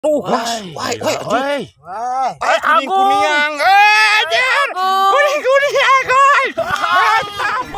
Tuh, gas. Woi, Woi. Agung. Kuning, jan. Kuning, guys. Mantap.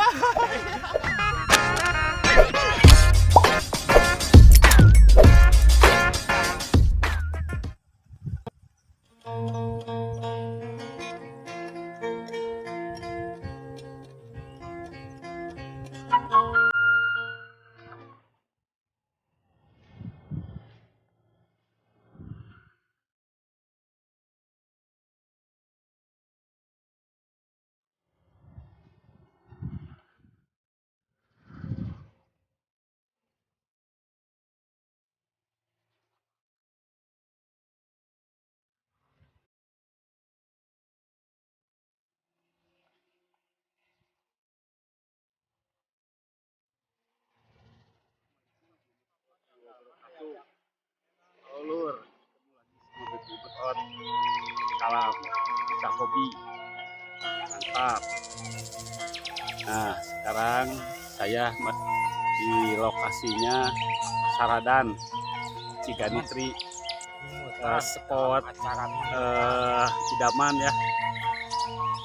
Lur, betot, salam, bisa hobi, mantap. Nah, sekarang saya di lokasinya Saradan, Ciganitri, spot idaman ya.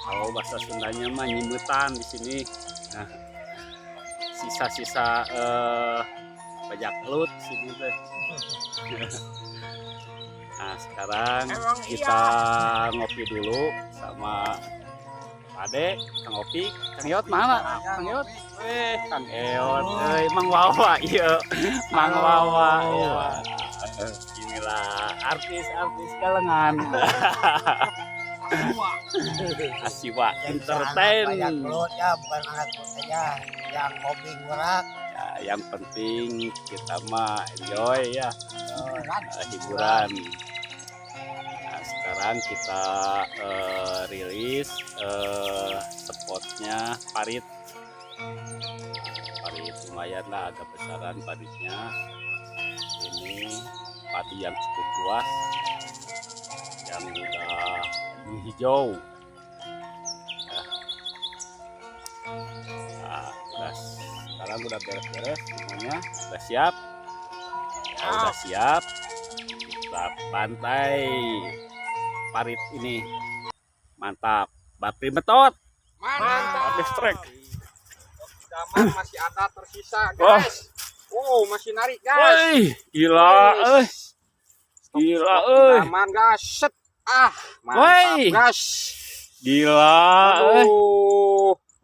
Kalau bahasa Sundanya mah nyimutan di sini. Nah, sisa-sisa bajak laut sini teh. Nah, sekarang kita ngopi dulu sama Ade, Kang Opik, Kang Yot mana? Kang Yot, Kang Eot, Mang Wawa, iya, Mang Wawa, ya. Inilah artis-artis kalangan. Asiwa Entertain. Ya, bukan anak saja yang hobi ngurak. Ya, yang penting kita mah enjoy ya, hiburan. Nah, sekarang kita rilis spotnya parit. Parit lumayan lah, agak besaran paritnya. Ini padi yang cukup luas, yang udah hijau. Nah, sekarang udah beres-beres semuanya, udah siap. Kalau udah siap, kita pantai parit ini. Mantap, bateri metot. Mantap. Distrek. Daman masih ada tersisa, guys. Masih narik, guys. Woi, gila, gila, Daman, guys. Set. Mantap, Woi. guys. Gila,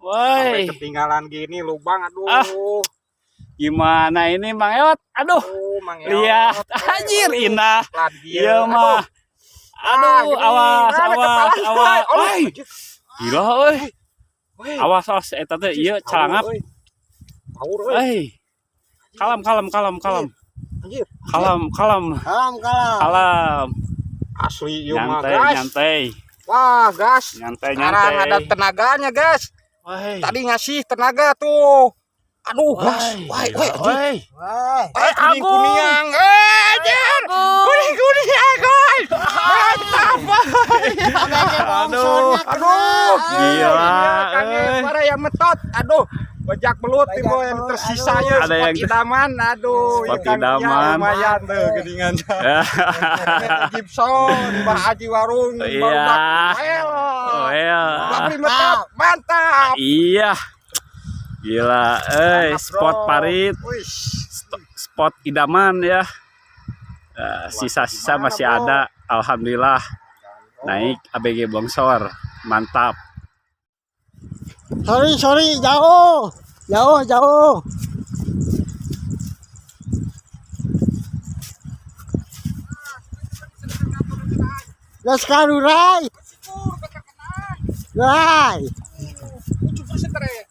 Sampai woi. ketinggalan gini lubang, aduh. Gimana ini Mang Eot? Aduh, Mang Eot. lihat, anjir indah. Iya Aduh. mah. Aduh, awas. Woi. Gila, awas, eta teh ieu calangap. Kalem. Anjir. Kalem. Asli yuk mah, guys. Nyantai. Wah, gas. Nyantai. Sekarang ada tenaganya, guys. Tadi ngasih tenaga tuh. Aduh, gas. Woi. Agung. Jan. Kuning, guys. Mantap. Aduh. Gila. Para yang metot. Aduh. Bajak belut timbul yang tersisa ya. Ada yang idaman. Aduh. Spot ikan idaman. lumayan tuh geningan. Gibson, Mbak Haji Warung. Iya. Tapi mantap. Iya. Gila, spot parit. Spot idaman ya. Sisa-sisa masih ada. Alhamdulillah. Naik ABG bongsor. Mantap. Sorry, jauh. Ya sekarang Rai.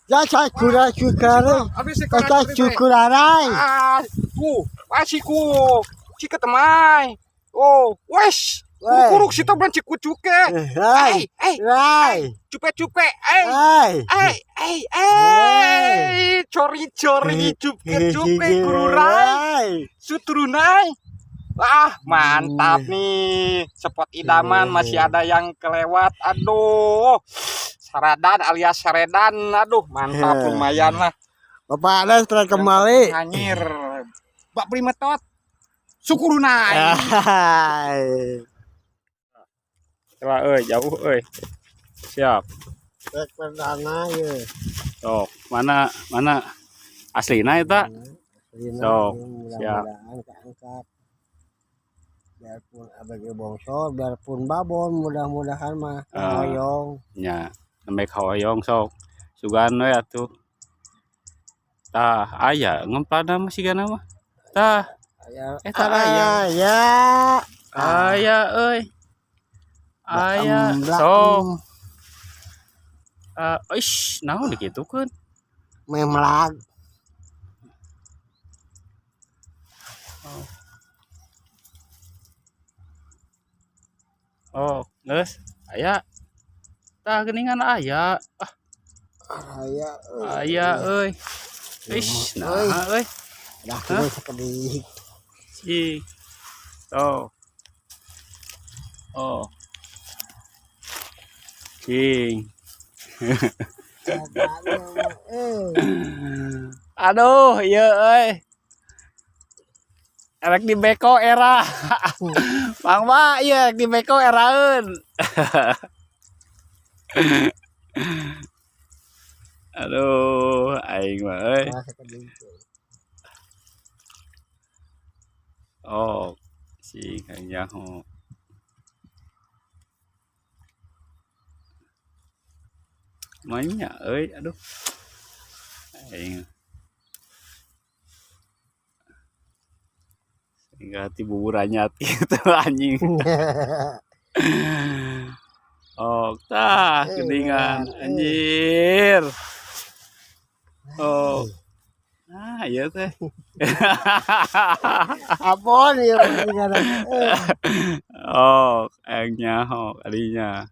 Ya saya kurang Rai. Masih cika temai. Wes. Kuruk sita bulan ciku-cuke. Rai. Cupe. Cori cupe kururai. Sutrunai. Mantap nih. Spot idaman masih ada yang kelewat. Aduh. Saradan alias Saredan. Aduh, mantap lumayan lah. Bapak ada setelah kembali. Anjir. Bak Primetot. Syukurunai. Hai. Coba jauh siap. Rek perdana ya. Sok mana aslina eta Sok, siap. Mudah-mudahan keangkat. Biarpun abg bongsor, biarpun babon, mudah-mudahan mah hoyong. nya nembe hoyong sok sugan we atuh tah aya ngemplana masih gana mah tah eta aya Ya. aya euy aya sok ish naon digitukeun Memlag. oh geus aya tah geuningan aya aya euy ish nah euy Dah kieu sakedik. cing oh cing aduh iya euy erek di beko era Mang Ba iya erek di beko eraeun aduh aing mah euy oh si Kang Jaho mainnya euy aduh aing hingga hati bubur anyat gitu anjing oh tah geningan anjir oh nah iya teh Apon ya pentingana. oh aing nyaho kalinya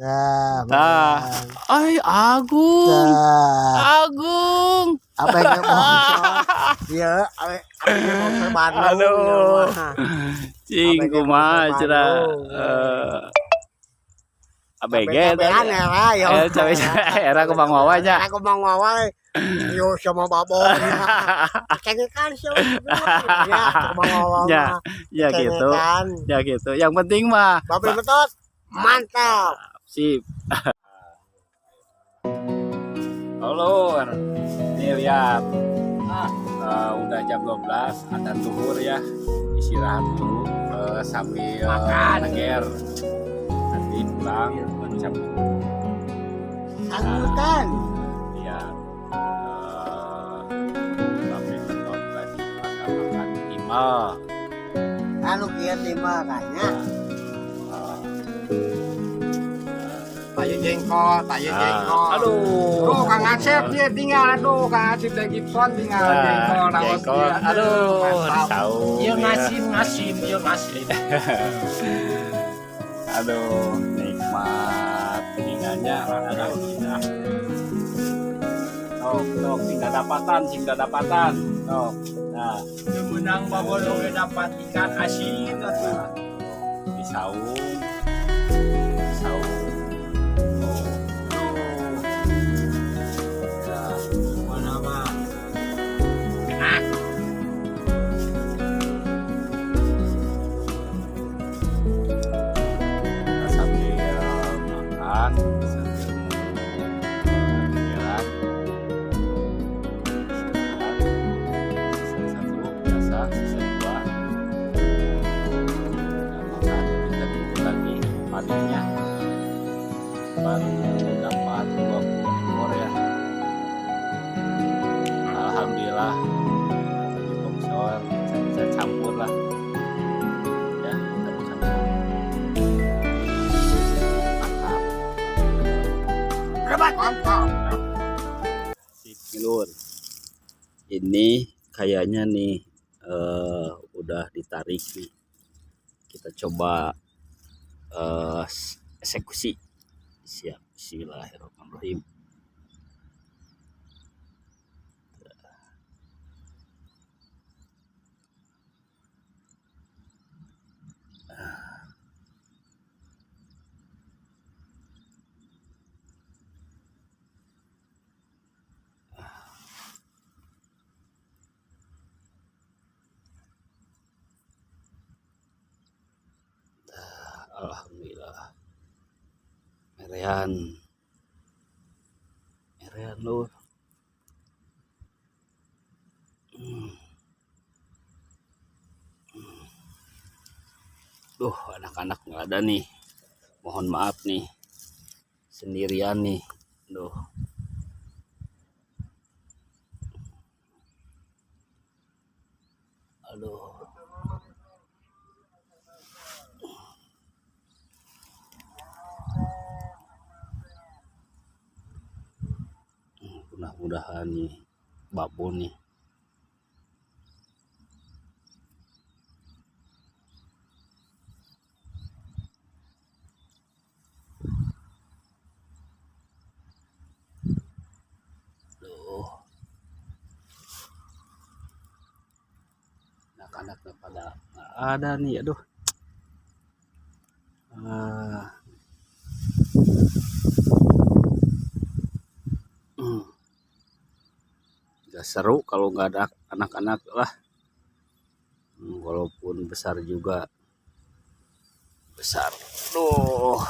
Tah. tah ai Agung Agung Apa yang bongsor? Iya, apa yang bongsor Bandung. aduh cing Abg kumaha bongsor cenah ABG Cabean era yo. cabe era ke Bang Wawa nya Aku Bang Wawa. Yo sama babon. Cengekan sih. Ya, Bang Wawa. ya gitu ya gitu yang penting mah Babi betot. Mantap. sip halo nih lihat udah jam 12 ada zuhur ya istirahat dulu sambil nager nanti pulang jam Sambutan. ya sampai betot lagi makan timah Anu kieu timah kayaknya. Tayo jengkol. aduh Aduh, Kang Asep dia tinggal. Aduh, Kang Asep dan Gibson tinggal jengkol. jengkol aduh Mantap. tahu Iya ngasim, iya ngasim. aduh nikmat kuningannya aduh indah sok tinggal dapatan sok nah Menang babon oge dapat ikan asin atuh. di saung Mana mah. sambil makan sambil jalan sisa satu biasa sisa dua makan kita tunggu lagi paginya baru dapat 20 ekor ya alhamdulillah di bongsor bisa campur lah ya kita bisa Mantap. sip Milur ini kayaknya nih udah ditarik nih kita coba eksekusi siap bismillahirrahmanirrahim Alhamdulillah. Merean lur. Duh, anak-anak nggak ada nih. Mohon maaf nih. Sendirian nih. Duh. Aduh. Mudah-mudahan nih babon nih. Duh. Anak-anaknya pada nggak ada nih, aduh. Gak seru kalau nggak ada anak-anak lah. Walaupun besar juga besar. Duh.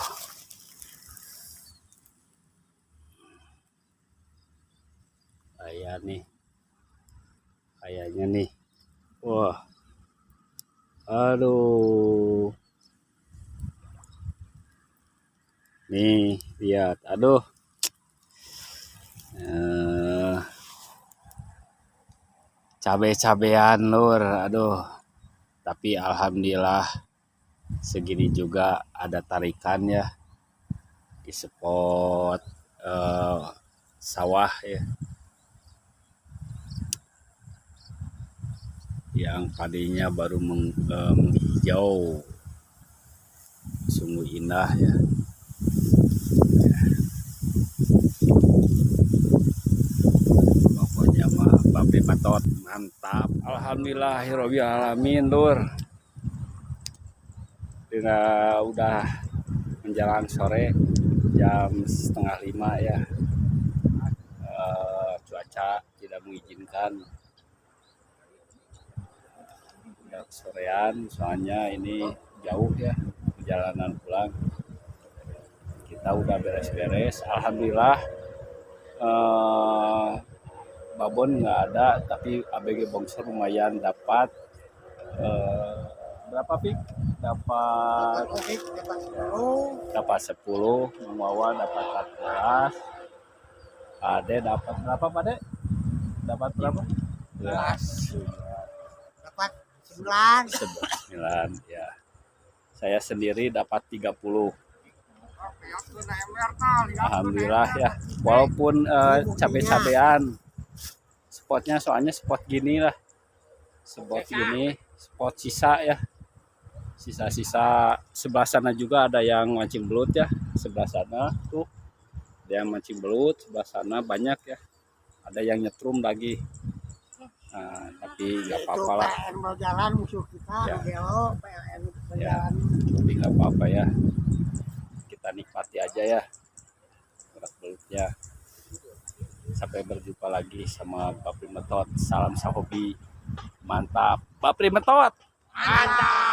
Kayaknya nih. Wah. Aduh. Nih, lihat. Aduh. Cabe-cabean lur, aduh. Tapi alhamdulillah segini juga ada tarikan ya di spot sawah ya, yang padinya baru menghijau, sungguh indah ya. Pokoknya mah Babe Matot mantap. Alhamdulillahirobbil alamin lur. Dengan udah menjelang sore jam 4:30 ya. Cuaca tidak mengizinkan udah sorean, soalnya ini jauh ya perjalanan pulang. Kita udah beres-beres, alhamdulillah. Babon nggak ada, tapi ABG bongsor lumayan dapat. Berapa pik? Dapat 10, Mamawa dapat 14. Ade dapat berapa, Pade? Dapat berapa? 11. Dapat 9. 9 ya. Saya sendiri dapat 30. Alhamdulillah ya. Walaupun cabe-cabean. Spotnya soalnya spot gini lah. Spot gini, spot sisa ya. Sisa-sisa sebelah sana juga ada yang mancing belut ya. Sebelah sana tuh ada yang mancing belut, sebelah sana banyak ya. Ada yang nyetrum lagi. Nah, tapi nggak apa-apa lah. PLN berjalan musuh kita, Ya. PLN Ya, berjalan. tapi nggak apa-apa ya. Kita nikmati aja ya berat belutnya. Sampai berjumpa lagi sama Babe Matot. Salam sahobi. Mantap. Babe Matot. Mantap.